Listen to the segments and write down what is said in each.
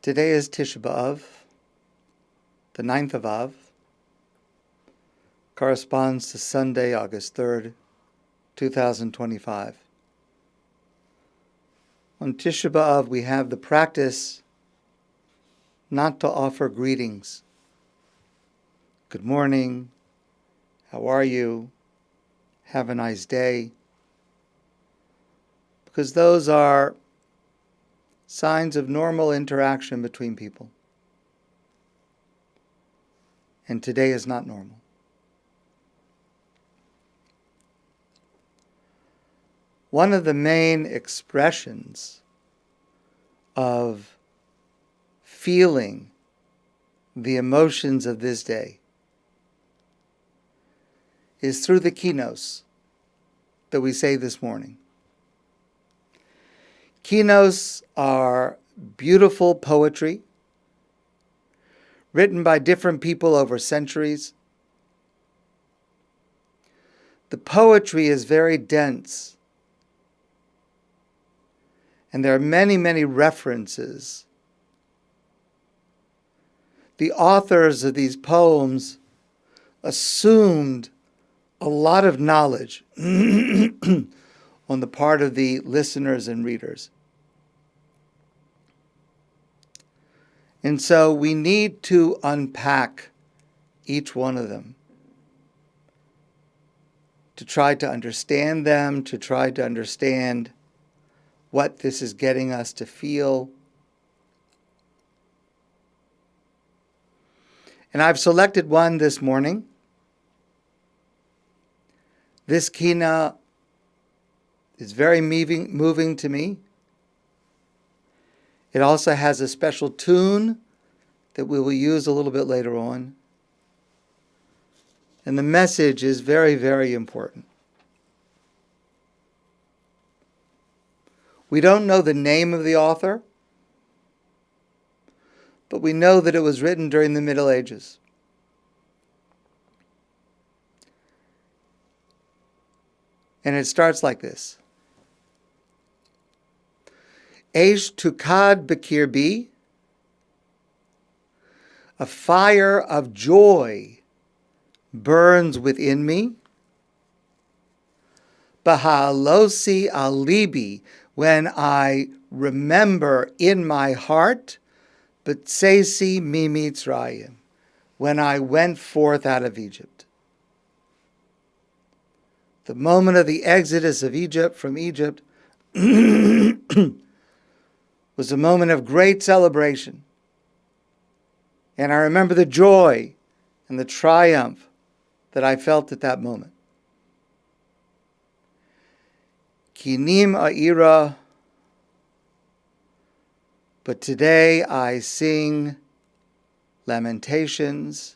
Today is Tisha B'Av, the 9th of Av, corresponds to Sunday, August 3rd, 2025. On Tisha B'Av, we have the practice not to offer greetings. Good morning, how are you, have a nice day, because those are signs of normal interaction between people. And today is not normal. One of the main expressions of feeling the emotions of this day is through the Kinnahs that we say this morning. Kinnahs are beautiful poetry written by different people over centuries. The poetry is very dense, and there are many, many references. The authors of these poems assumed a lot of knowledge on the part of the listeners and readers. And so we need to unpack each one of them to try to understand them, to try to understand what this is getting us to feel. And I've selected one this morning. This Kinnah is very moving to me. It also has a special tune that we will use a little bit later on. And the message is very, very important. We don't know the name of the author, but we know that it was written during the Middle Ages. And it starts like this. Eish tukad b'kirbi, a fire of joy burns within me. Bahalosi alibi, when I remember in my heart, b'tsesi mimitzrayim, when I went forth out of Egypt. The moment of the exodus of Egypt from Egypt was a moment of great celebration. And I remember the joy and the triumph that I felt at that moment. Kinim a'ira, but today I sing lamentations.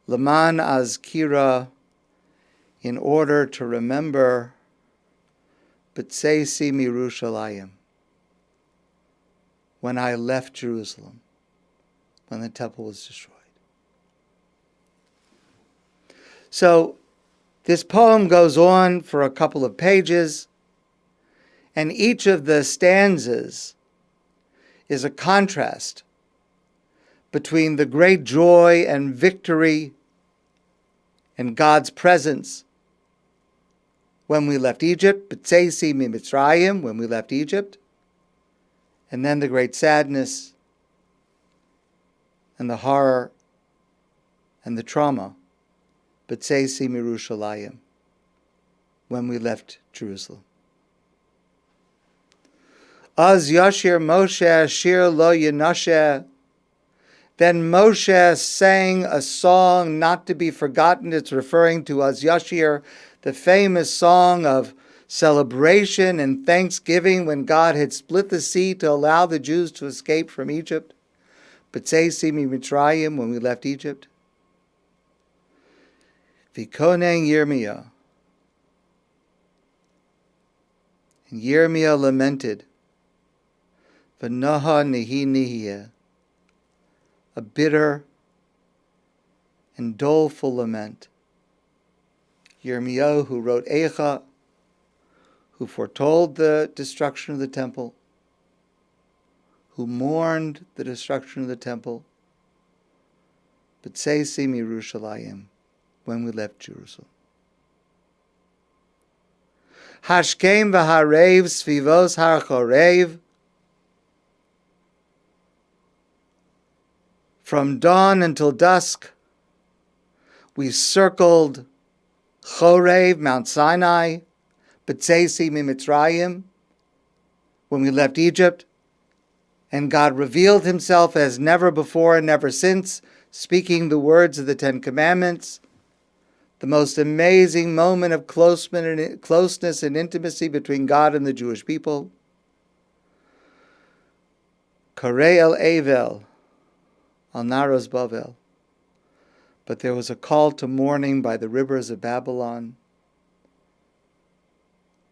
Laman azkira, in order to remember. B'tsesi mirushalayim, when I left Jerusalem, when the temple was destroyed. So this poem goes on for a couple of pages, and each of the stanzas is a contrast between the great joy and victory and God's presence when we left Egypt, B'tsesi mimitzrayim, when we left Egypt, and then the great sadness and the horror and the trauma, B'tsesi mirushalayim, when we left Jerusalem. Az yashir Moshe shir lo yenasheh. Then Moshe sang a song not to be forgotten. It's referring to Az Yashir, the famous song of celebration and thanksgiving when God had split the sea to allow the Jews to escape from Egypt. B'tsesi mimitzrayim, when we left Egypt. V'koneng Yirmiyah. And Yirmiyah lamented. V'noha nihi nihiyeh. A bitter and doleful lament. Yirmiyahu, who wrote Eicha, who foretold the destruction of the temple, who mourned the destruction of the temple, b'tzeisi miYerushalayim, when we left Jerusalem. Hashkem v'harev svivos har chorev. From dawn until dusk, we circled Chorev, Mount Sinai, b'tzeisi miMitzrayim, when we left Egypt, and God revealed himself as never before and never since, speaking the words of the Ten Commandments, the most amazing moment of closeness and intimacy between God and the Jewish people. Karei el Avel, al Naros Bavel. But there was a call to mourning by the rivers of Babylon.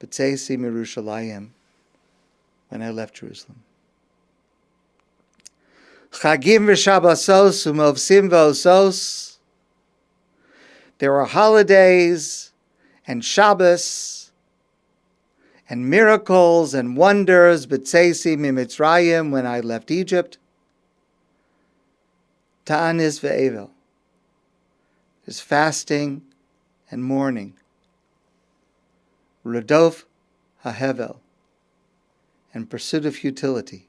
B'tzeisi miYerushalayim, when I left Jerusalem. Chagim v'Shabbosos u'movsim v'osos. There were holidays and Shabbos and miracles and wonders, b'tzeisi miMitzrayim, when I left Egypt. Ta'anis ve'evel. There's fasting and mourning. Rodof hahevel, and pursuit of futility.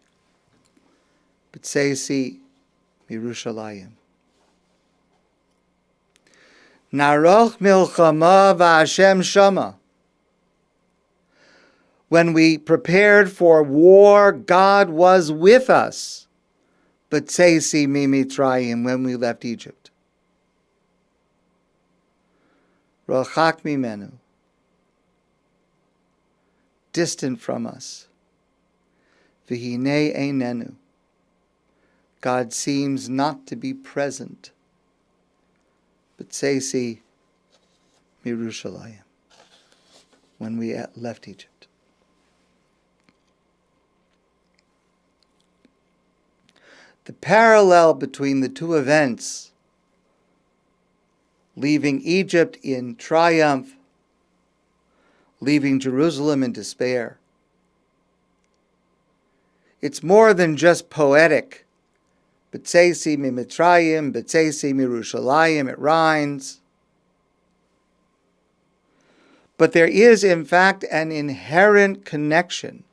B'tzeisi miYerushalayim. Naroch milchama v'Hashem shama. When we prepared for war, God was with us. B'tzeisi miMitzrayim, when we left Egypt. Rochak mimenu, distant from us. V'hinei einenu, God seems not to be present. B'tzeisi miYerushalayim, when we left Egypt. The parallel between the two events, leaving Egypt in triumph, leaving Jerusalem in despair, it's more than just poetic. B'tzeisi miMitzrayim, b'tzeisi miYerushalayim, it rhymes. But there is, in fact, an inherent connection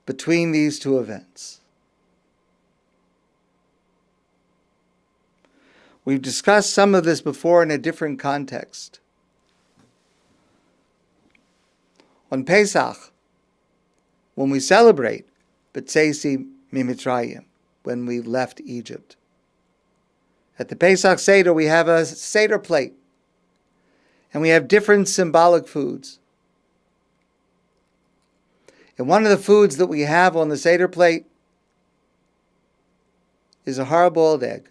between these two events. We've discussed some of this before in a different context. On Pesach, when we celebrate b'tzeisi miMitzrayim, when we left Egypt. At the Pesach Seder, we have a Seder plate, and we have different symbolic foods. And one of the foods that we have on the Seder plate is a hard-boiled egg.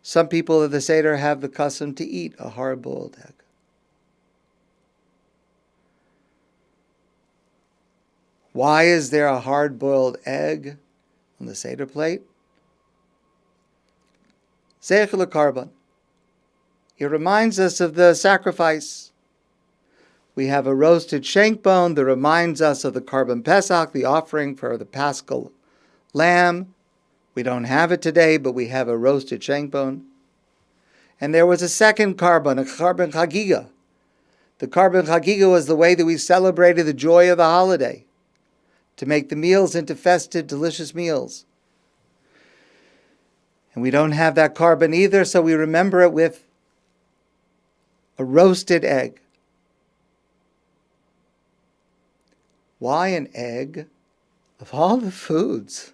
Some people at the Seder have the custom to eat a hard-boiled egg. Why is there a hard-boiled egg on the Seder plate? Zeichel HaKarban. It reminds us of the sacrifice. We have a roasted shank bone that reminds us of the Karban Pesach, the offering for the Paschal lamb. We don't have it today, but we have a roasted shank bone. And there was a second Karban, a Karban Chagiga. The Karban Chagiga was the way that we celebrated the joy of the holiday, to make the meals into festive, delicious meals. And we don't have that Karban either, so we remember it with a roasted egg. Why an egg? Of all the foods,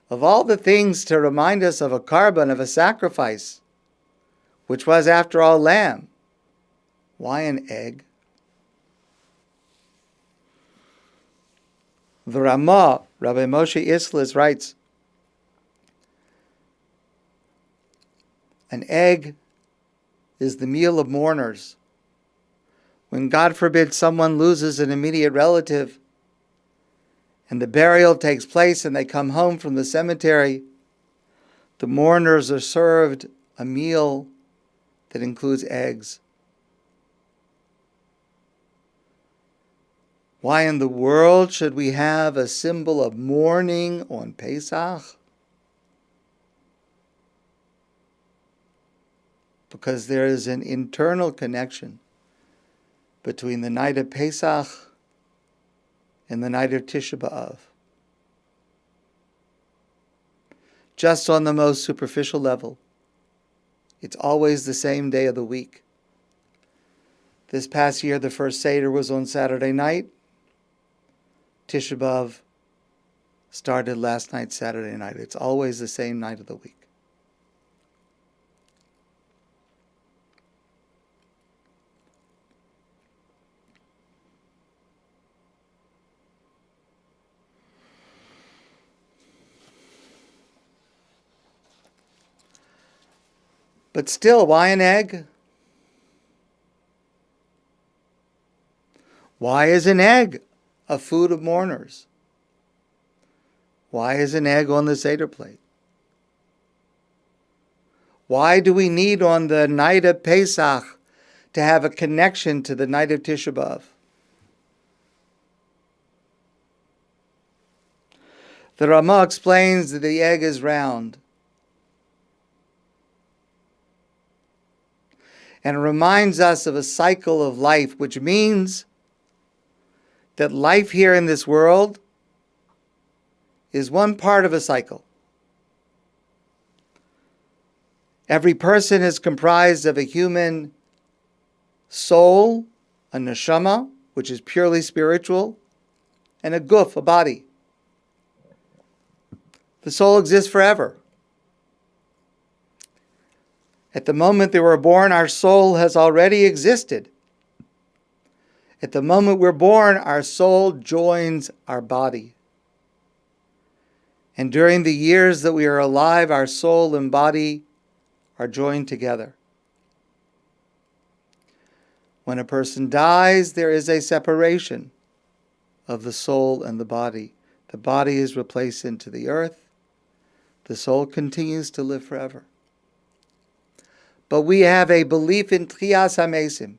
of all the things to remind us of a Karban, of a sacrifice, which was, after all, lamb, why an egg? The Ramah, Rabbi Moshe Islis, writes, an egg is the meal of mourners. When, God forbid, someone loses an immediate relative and the burial takes place and they come home from the cemetery, the mourners are served a meal that includes eggs. Why in the world should we have a symbol of mourning on Pesach? Because there is an internal connection between the night of Pesach and the night of Tisha B'Av. Just on the most superficial level, it's always the same day of the week. This past year, the first Seder was on Saturday night. Tisha B'Av started last night, Saturday night. It's always the same night of the week. But still, why an egg? Why is an egg a food of mourners? Why is an egg on the Seder plate? Why do we need on the night of Pesach to have a connection to the night of Tisha B'Av? The Ramah explains that the egg is round and reminds us of a cycle of life, which means that life here in this world is one part of a cycle. Every person is comprised of a human soul, a neshama, which is purely spiritual, and a guf, a body. The soul exists forever. At the moment that we're born, our soul has already existed. At the moment we're born, our soul joins our body. And during the years that we are alive, our soul and body are joined together. When a person dies, there is a separation of the soul and the body. The body is replaced into the earth. The soul continues to live forever. But we have a belief in Tchias HaMesim,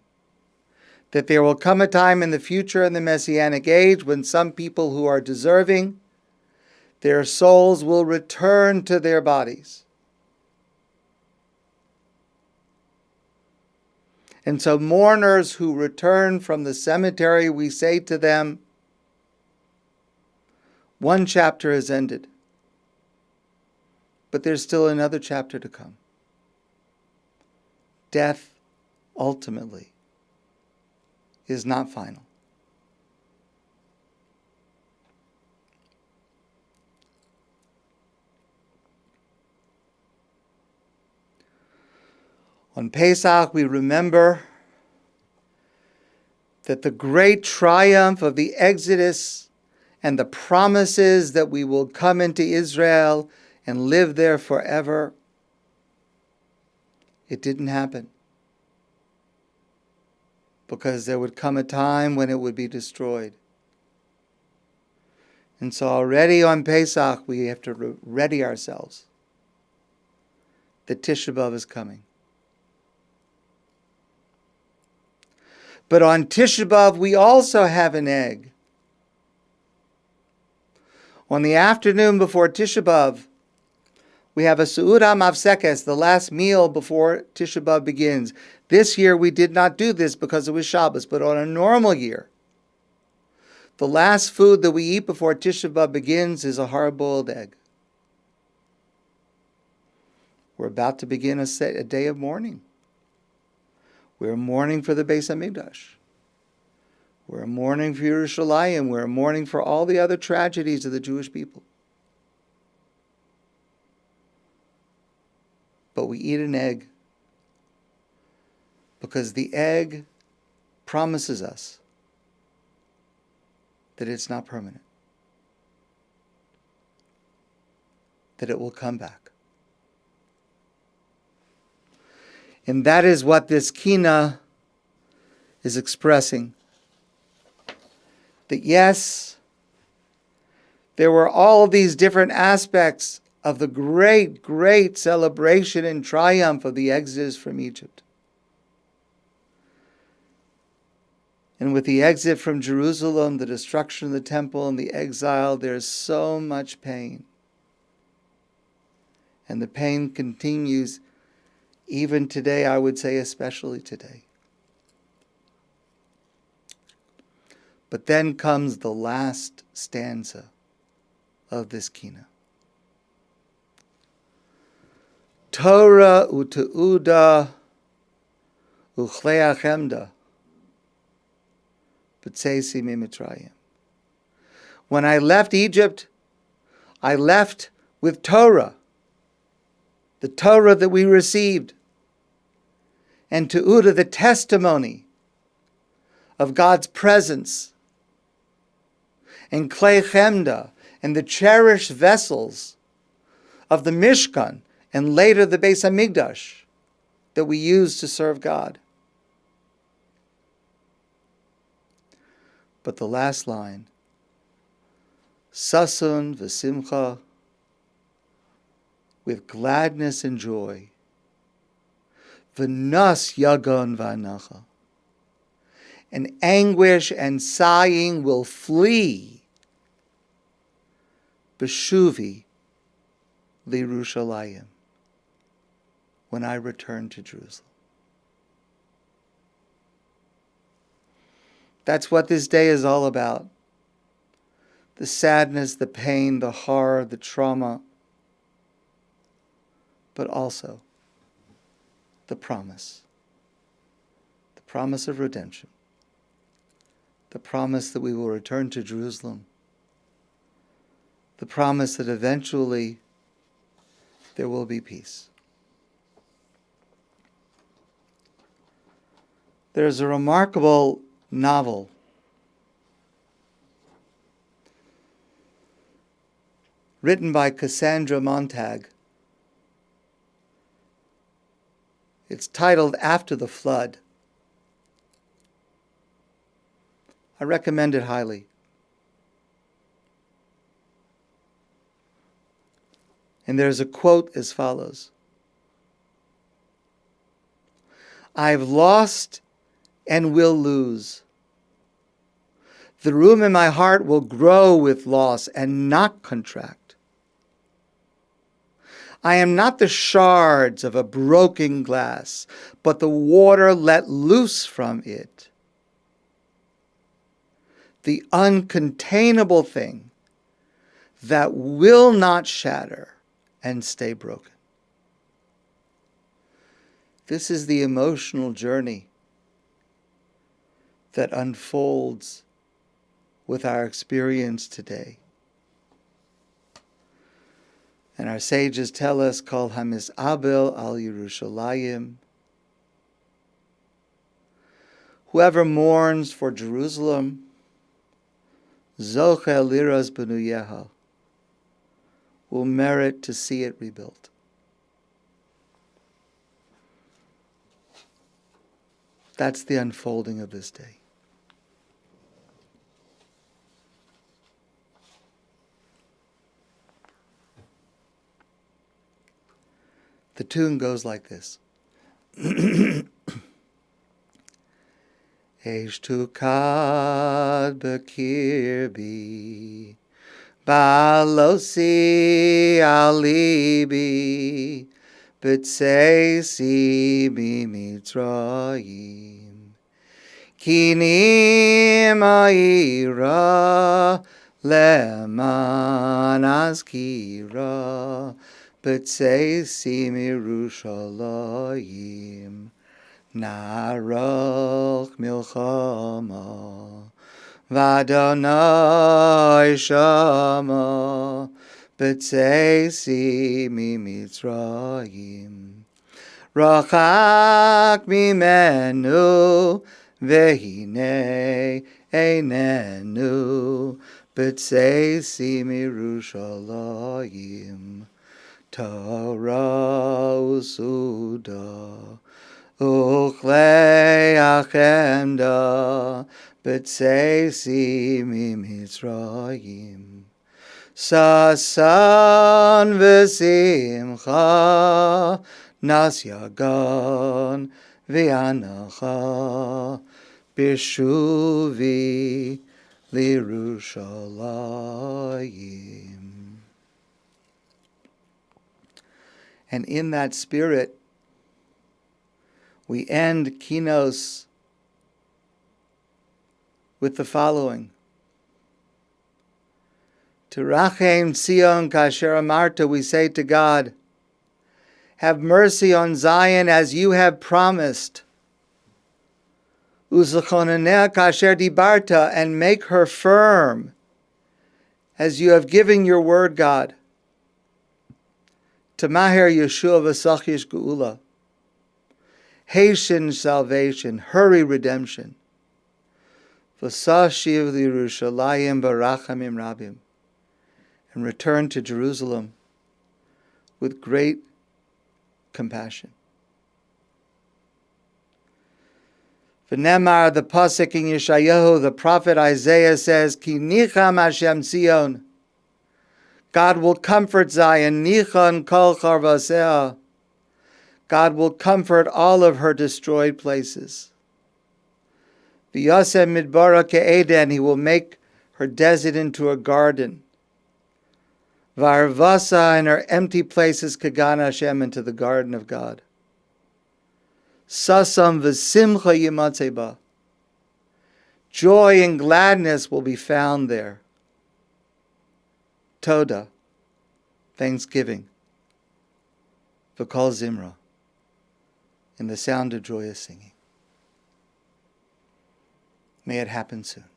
that there will come a time in the future in the Messianic age when some people who are deserving, their souls will return to their bodies. And so mourners who return from the cemetery, we say to them, one chapter has ended, but there's still another chapter to come. Death, ultimately, is not final. On Pesach, we remember that the great triumph of the Exodus and the promises that we will come into Israel and live there forever, it didn't happen. Because there would come a time when it would be destroyed. And so already on Pesach, we have to ready ourselves. The Tisha B'Av is coming. But on Tisha B'Av, we also have an egg. On the afternoon before Tisha B'Av, we have a Su'uda Mavsekes, the last meal before Tisha B'Av begins. This year we did not do this because it was Shabbos, but on a normal year, the last food that we eat before Tisha B'Av begins is a hard-boiled egg. We're about to begin a day of mourning. We're mourning for the Beis HaMikdash. We're mourning for Yerushalayim. We're mourning for all the other tragedies of the Jewish people. But we eat an egg because the egg promises us that it's not permanent, that it will come back. And that is what this Kinnah is expressing. That yes, there were all of these different aspects of the great, great celebration and triumph of the Exodus from Egypt. And with the exit from Jerusalem, the destruction of the temple, and the exile, there's so much pain. And the pain continues even today, I would say especially today. But then comes the last stanza of this Kinnah. Torah u'te'uda u'chlei achemda b'tzeisi mi'mitzrayim. When I left Egypt, I left with Torah, the Torah that we received, and te'uda, the testimony of God's presence, and klei chemda, and the cherished vessels of the Mishkan, and later the Beis Hamikdash that we use to serve God. But the last line, sasun v'simcha, with gladness and joy, v'nas yagon v'anacha, and anguish and sighing will flee, b'shuvi l'Yerushalayim, when I return to Jerusalem. That's what this day is all about. The sadness, the pain, the horror, the trauma, but also the promise of redemption, the promise that we will return to Jerusalem, the promise that eventually there will be peace. There's a remarkable novel written by Cassandra Montag. It's titled After the Flood. I recommend it highly. And there's a quote as follows: I've lost and will lose. The room in my heart will grow with loss and not contract. I am not the shards of a broken glass, but the water let loose from it. The uncontainable thing that will not shatter and stay broken. This is the emotional journey that unfolds with our experience today. And our sages tell us, Kol hamizabel al Yerushalayim, whoever mourns for Jerusalem, zoche liras benuyeha, will merit to see it rebuilt. That's the unfolding of this day. The tune goes like this. Eshtukad bekirbi, balosi alibi, b'tzeisi b'mitzrayim. Kinim ha'ira leman azkira, b'tzeisi m'Yerushalayim. Narach milchama, v'Adonai shama, b'tzeisi m'Mitzrayim. Rachak mimenu, v'hine einenu, b'tzeisi m'Yerushalayim. Torah u'suda, uchlei achemda, b'tzeisi m'Mitzrayim. Sasan v'simcha, nas yagan v'anacha, Bishuvi Lirushalayim. And in that spirit, we end Kinos with the following. Terachem Tzion kasher amarta, we say to God, have mercy on Zion as you have promised. Uzachonaneh kasher dibarta, and make her firm as you have given your word, God. Tamaher Yeshua v'sachish geula. Hasten salvation, hurry redemption. V'sashiv l'Yerushalayim barachamim rabim. And return to Jerusalem with great compassion. V'nemar, the pasuk in Yeshayahu, the prophet Isaiah says, Ki nicham Hashem Tzion. God will comfort Zion. Nichan kol charvaseh. God will comfort all of her destroyed places. V'yasem midbara ke'eden. He will make her desert into a garden. V'arvasa, and her empty places kagan Hashem, into the garden of God. Sasam v'simcha yimatzeba. Joy and gladness will be found there. Toda, thanksgiving. V'kol zimra, in the sound of joyous singing. May it happen soon.